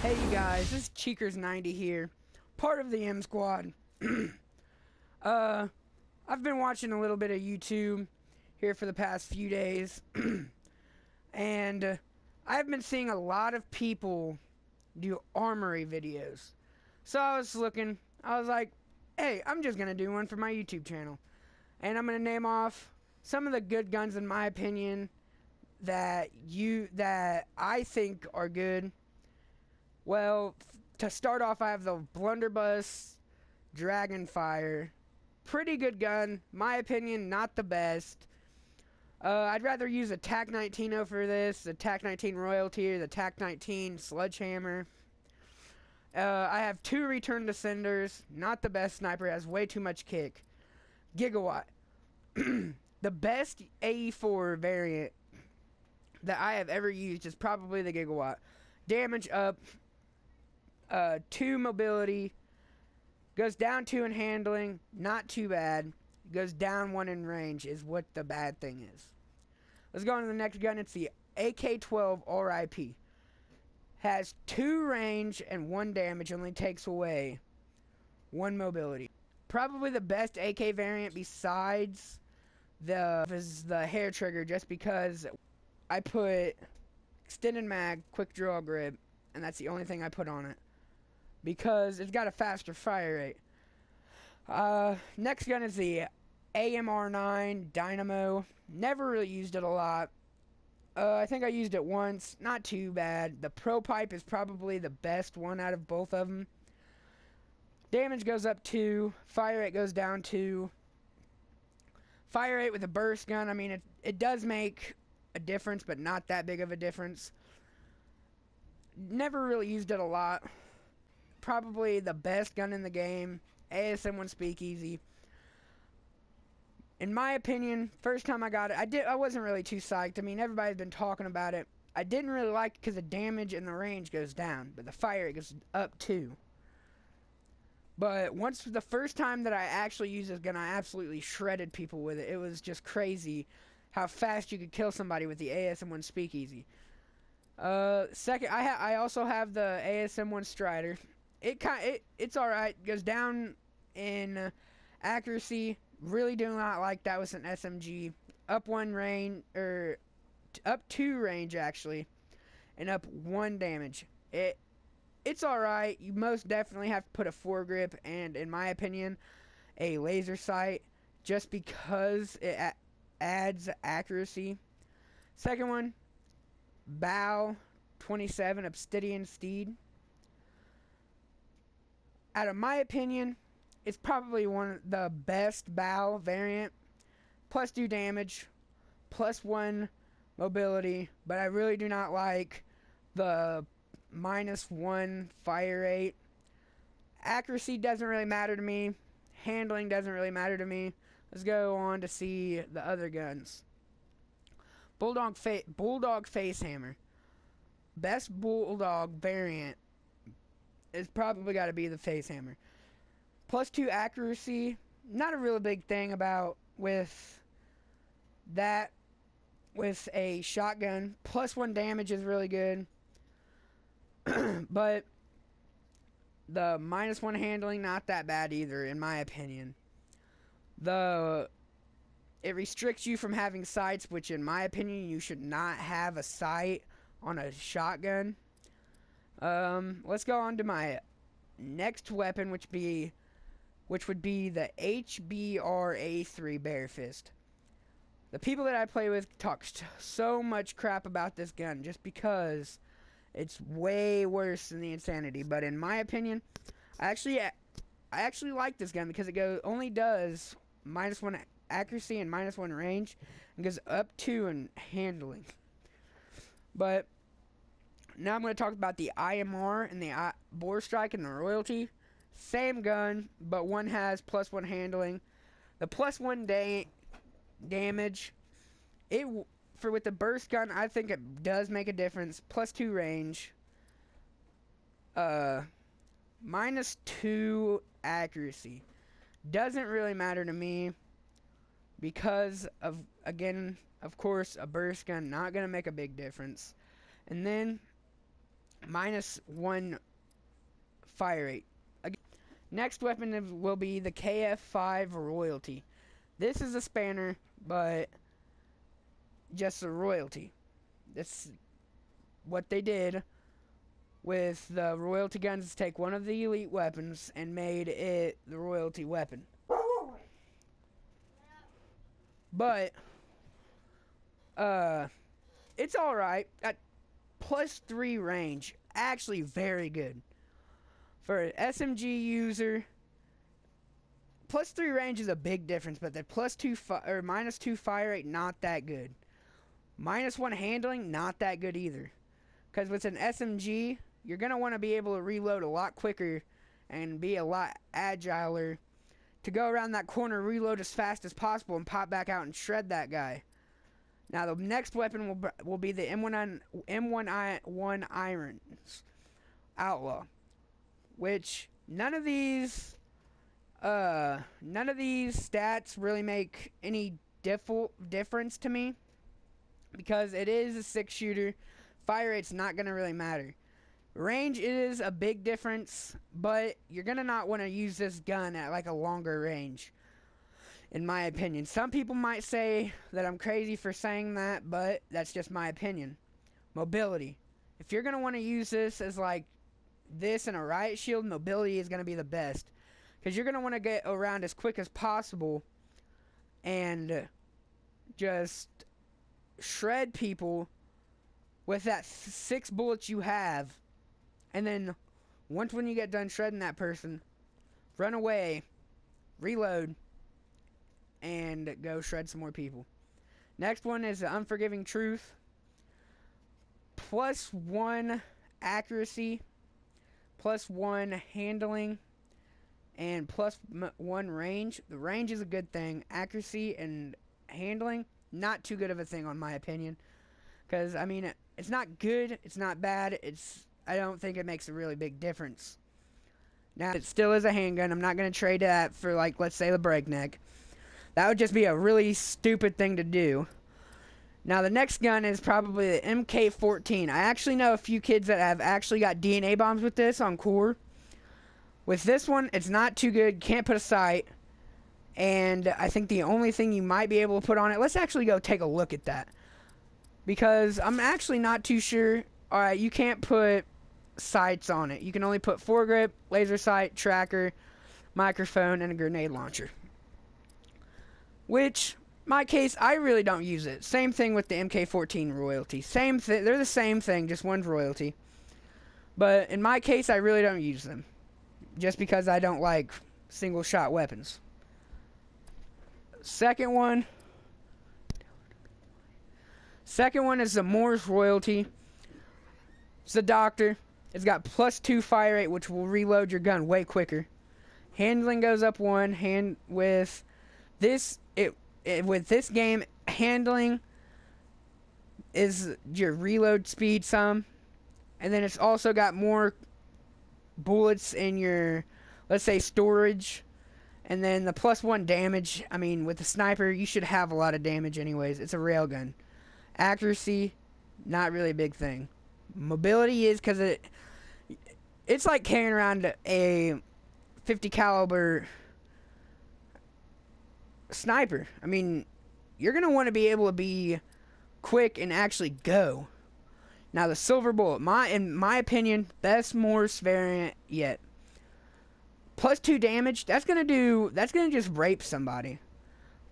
Hey you guys, this is Cheekers90 here, part of the M Squad. I've been watching a little bit of YouTube here for the past few days, and I've been seeing a lot of people do Armory videos. So I was like, hey, I'm just gonna do one for my YouTube channel, and I'm gonna name off some of the good guns in my opinion that I think are good. Well, to start off, I have the Blunderbuss Dragonfire. Pretty good gun. My opinion, not the best. I'd rather use a TAC-19 for this, the TAC-19 Royalty, or the TAC-19 Sledgehammer. I have two Return Descenders. Not the best sniper, has way too much kick. Gigawatt. The best AE4 variant that I have ever used is probably the Gigawatt. Damage up. 2 mobility, goes down 2 in handling, not too bad. Goes down 1 in range is what the bad thing is. Let's go on to the next gun. It's the AK-12 RIP. Has 2 range and 1 damage, only takes away 1 mobility. Probably the best AK variant besides the hair trigger, just because I put extended mag, quick draw grip, and that's the only thing I put on it, because it's got a faster fire rate. Next gun is the AMR9 Dynamo. Never really used it a lot. I think I used it once. Not too bad. The Pro Pipe is probably the best one out of both of them. Damage goes up 2. Fire rate goes down 2. Fire rate with a burst gun, I mean, it does make a difference, but not that big of a difference. Never really used it a lot. Probably the best gun in the game. ASM1 Speakeasy. In my opinion, first time I got it, I wasn't really too psyched. I mean, everybody's been talking about it. I didn't really like it because the damage and the range goes down, but the fire rate goes up too. But the first time that I actually used this gun, I absolutely shredded people with it. It was just crazy how fast you could kill somebody with the ASM1 Speakeasy. Second, I also have the ASM1 Strider. It's alright. Goes down in accuracy. Really do not like that with an SMG. Up 1 range, or up 2 range actually, and up 1 damage. It's alright. You most definitely have to put a foregrip and, in my opinion, a laser sight, just because it adds accuracy. Second one, Bow 27 Obsidian Steed. Out of my opinion, it's probably one of the best Bow variant. Plus 2 damage, plus 1 mobility, but I really do not like the -1 fire rate. Accuracy doesn't really matter to me. Handling doesn't really matter to me. Let's go on to see the other guns. Bulldog Facehammer. Best Bulldog variant is probably got to be the Facehammer. Plus 2 accuracy. Not a real big thing about with that. With a shotgun, plus 1 damage is really good. But the -1 handling, not that bad either, in my opinion. It restricts you from having sights, which in my opinion you should not have a sight on a shotgun. Let's go on to my next weapon, which would be the HBR-A3 Bare Fist. The people that I play with talk so much crap about this gun just because it's way worse than the Insanity. But in my opinion, I actually like this gun because it only does -1 accuracy and -1 range, and goes up 2 in handling. But now I'm going to talk about the IMR and the Bore Strike and the Royalty. Same gun, but one has plus 1 handling. The plus 1 damage, with the burst gun, I think it does make a difference. Plus 2 range, -2 accuracy. Doesn't really matter to me because of, again, of course, a burst gun not gonna make a big difference. And then -1 fire rate. Next weapon will be the KF5 Royalty. This is a spanner, but just a royalty. That's what they did with the royalty guns, is take one of the elite weapons and made it the royalty weapon. But it's alright. At +3 range, actually very good. For an SMG user, +3 range is a big difference, but the -2 fire rate, not that good. -1 handling, not that good either. Because with an SMG, you're going to want to be able to reload a lot quicker and be a lot agiler to go around that corner, reload as fast as possible, and pop back out and shred that guy. Now, the next weapon will be the M1 Irons Outlaw, which none of these stats really make any difference to me, because it is a 6-shooter. Fire rate's not going to really matter. Range is a big difference, but you're going to not want to use this gun at like a longer range, in my opinion. Some people might say that I'm crazy for saying that, but that's just my opinion. Mobility. If you're going to want to use this as like this and a riot shield, mobility is going to be the best, because you're going to want to get around as quick as possible and just shred people with that 6 bullets you have. And then once when you get done shredding that person, run away, reload, and go shred some more people. Next one is the Unforgiving Truth. +1 accuracy, +1 handling, and +1 range. The range is a good thing. Accuracy and handling, not too good of a thing on my opinion. Because, I mean, it's not good, it's not bad, I don't think it makes a really big difference. Now, it still is a handgun. I'm not going to trade that for, like, let's say the Breakneck. That would just be a really stupid thing to do. Now, the next gun is probably the MK14. I actually know a few kids that have actually got DNA bombs with this on core. With this one, it's not too good. Can't put a sight. And I think the only thing you might be able to put on it... Let's actually go take a look at that, because I'm actually not too sure. Alright, you can't put sights on it. You can only put foregrip, laser sight, tracker, microphone, and a grenade launcher. Which, my case, I really don't use it. Same thing with the MK14 Royalty. Same thing. They're the same thing, just one's Royalty. But in my case, I really don't use them, just because I don't like single shot weapons. Second one is the Moore's Royalty. It's the Doctor. It's got +2 fire rate, which will reload your gun way quicker. Handling goes up 1. With this game, handling is your reload speed some, and then it's also got more bullets in your, let's say, storage. And then the +1 damage. I mean, with the sniper, you should have a lot of damage anyways. It's a railgun. Accuracy, not really a big thing. Mobility is, because it's like carrying around a 50 caliber sniper. I mean, you're going to want to be able to be quick and actually go. Now, the Silver Bullet, in my opinion, best Morse variant yet. +2 damage, that's gonna just rape somebody.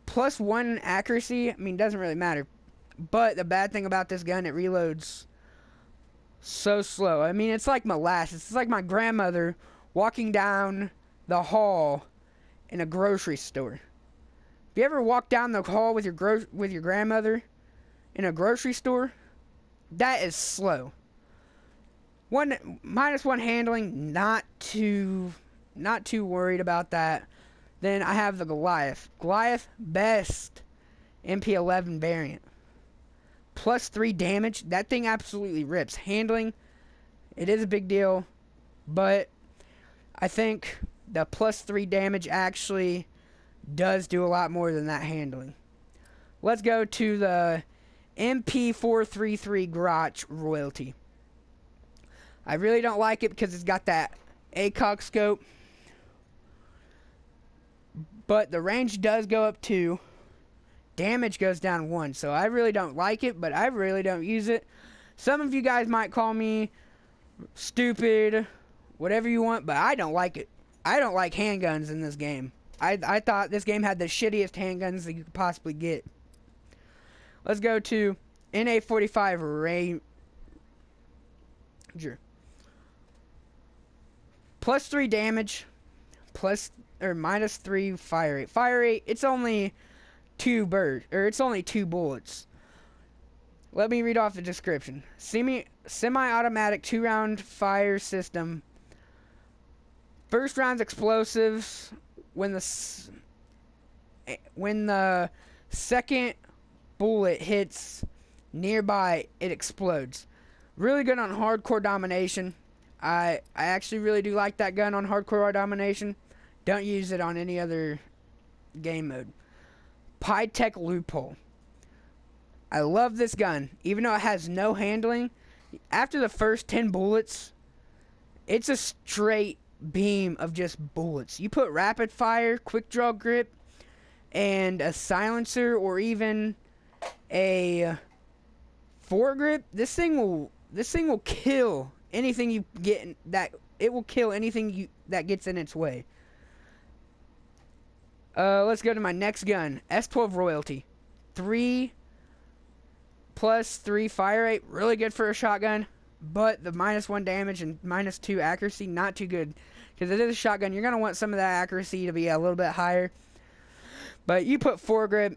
+1 accuracy, I mean, doesn't really matter. But the bad thing about this gun, it reloads so slow. I mean, it's like molasses. It's like my grandmother walking down the hall in a grocery store. Have you ever walked down the hall with your grandmother in a grocery store? That is slow. -1 handling, not too worried about that. Then I have the Goliath. Goliath, best MP11 variant. +3 damage. That thing absolutely rips. Handling, it is a big deal, but I think the +3 damage actually does do a lot more than that handling. Let's go to the MP433 Grotch Royalty. I really don't like it because it's got that ACOG scope. But the range does go up 2. Damage goes down 1. So I really don't like it, but I really don't use it. Some of you guys might call me stupid, whatever you want, but I don't like it. I don't like handguns in this game. I thought this game had the shittiest handguns that you could possibly get. Let's go to NA45 Ranger. Plus 3 damage, minus 3 fire rate. Fire rate, it's only 2 bullets. Let me read off the description. Semi-automatic 2-round fire system. First round's explosives. When the second bullet hits nearby, it explodes. Really good on hardcore domination. I actually really do like that gun on hardcore domination. Don't use it on any other game mode. Pytech loophole. I love this gun. Even though it has no handling, after the first 10 bullets, it's a straight beam of just bullets. You put rapid fire, quick draw grip, and a silencer, or even a foregrip, this thing will kill anything you get it will kill anything that gets in its way. Let's go to my next gun, S12 Royalty. 3 plus 3 fire rate, really good for a shotgun, but the minus 1 damage and minus 2 accuracy, not too good. Because it is a shotgun, you're going to want some of that accuracy to be a little bit higher. But you put foregrip,